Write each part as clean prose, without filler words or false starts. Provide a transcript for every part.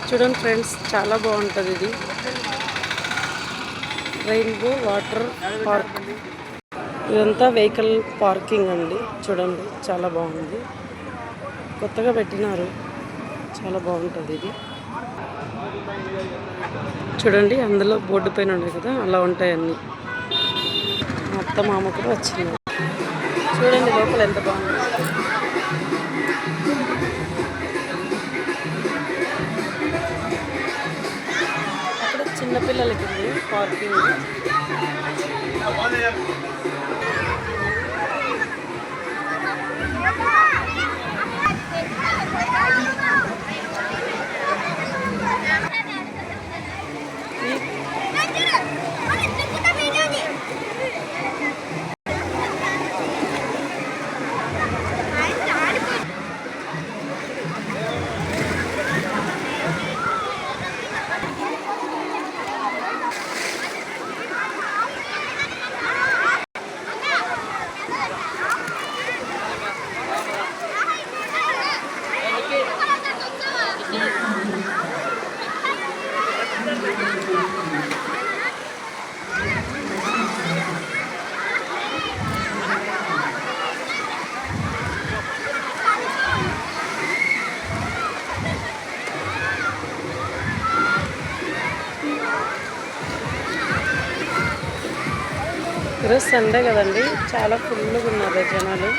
చూడండి ఫ్రెండ్స్, చాలా బాగుంటుంది ఇది. Rainbow water park. ఇదంతా వెహికల్ పార్కింగ్ అండి. చూడండి, చాలా బాగుంది. కొత్తగా పెట్టినారు, చాలా బాగుంటుంది ఇది. చూడండి, అందులో బోర్డు పైన ఉన్నాయి కదా, అలా ఉంటాయి అన్నీ. అత్త మామ కూడా వచ్చింది. చూడండి లోపల ఎంత బాగుంది. అక్కడ చిన్నపిల్లలకి పార్కింగ్. ఈరోజు సండే కదండి, చాలా ఫుల్గా ఉన్నారు జనాలు.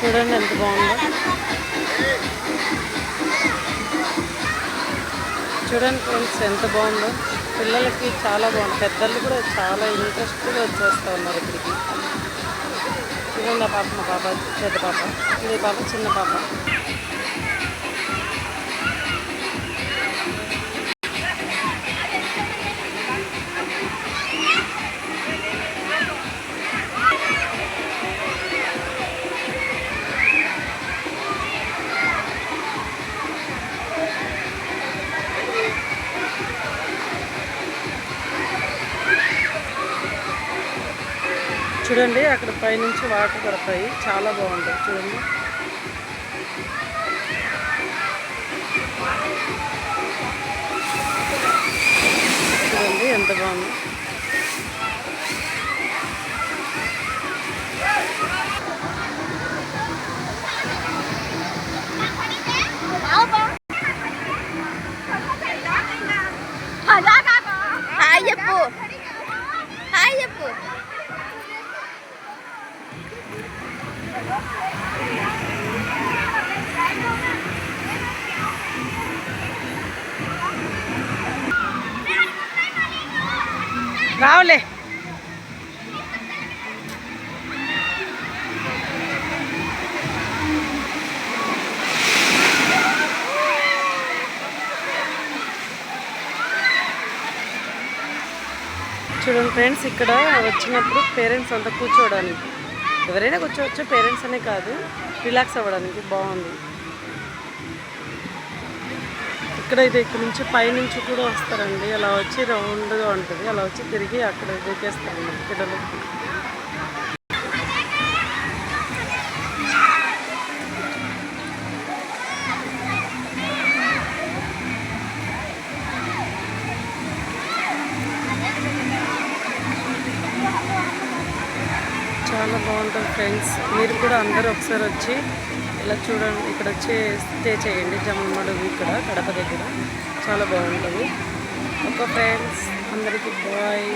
చూడండి ఎంత బాగుందో. చూడండి ఫ్రెండ్స్, ఎంత బాగుందో. పిల్లలకి చాలా బాగుంది, పెద్దలు కూడా చాలా ఇంట్రెస్ట్గా వచ్చేస్తూ ఉన్నారు ఇక్కడికి. చూడండి, ఆ పాప మా పాప పెద్ద పాప, ఇది పాప చిన్న పాప. చూడండి, అక్కడ పైనుంచి వాటర్ పడతాయి, చాలా బాగుంటుంది. చూడండి, చూడండి ఎంత బాగుంది. హాయ్ చెప్పు, హాయ్ చెప్పు. రావులే. చూడండి ఫ్రెండ్స్, ఇక్కడ వచ్చినప్పుడు పేరెంట్స్ అంతా కూర్చోవడానికి, ఎవరైనా కూర్చోవచ్చు, పేరెంట్స్ అనే కాదు, రిలాక్స్ అవ్వడానికి బాగుంది. ఇక్కడ నుంచి పైనుంచి కూడా వస్తారండి. అలా వచ్చి రౌండ్గా ఉంటుంది, అలా వచ్చి తిరిగి అక్కడ దూకేస్తారు పిల్లలు. చాలా బాగుంటుంది ఫ్రెండ్స్. మీరు కూడా అందరూ ఒకసారి వచ్చి ఇలా చూడండి. ఇక్కడ వచ్చి స్టే చేయండి. జమ్మడుగు ఇక్కడ కడప దగ్గర చాలా బాగుంటుంది. ఓకే ఫ్రెండ్స్, అందరికీ బాయ్.